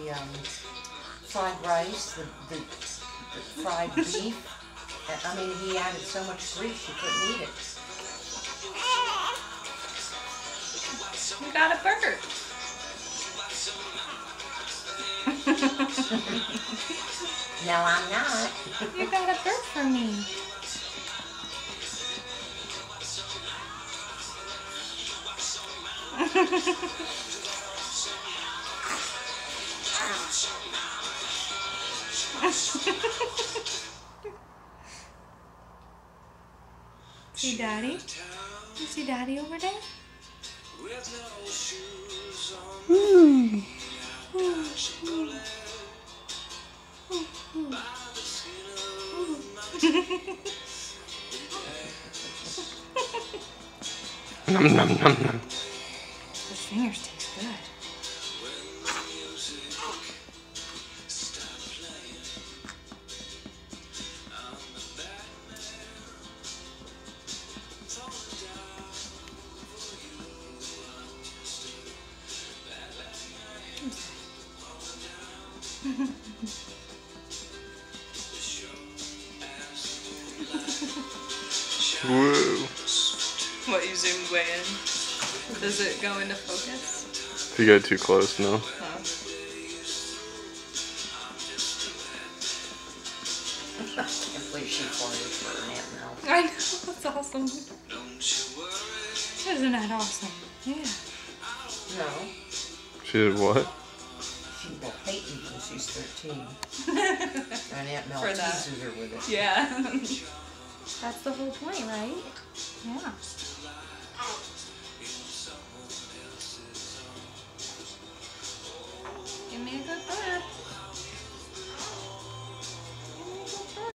the fried rice, the fried beef. I mean, he added so much grease she couldn't eat it. You got a burger. No, I'm not. You got a burp for me. See Daddy? You see Daddy over there? Mm. Nom nom nom nom. His fingers taste good. Woo. What, you zoomed way in? Does it go into focus? If you get too close, no. Oh. I can't believe she farted for her Aunt Mel. I know, that's awesome. Isn't that awesome? Yeah. No. She did what? She will hate me when she's 13. And Aunt Mel For that. teases her with it. Yeah. That's the whole point, right? Yeah.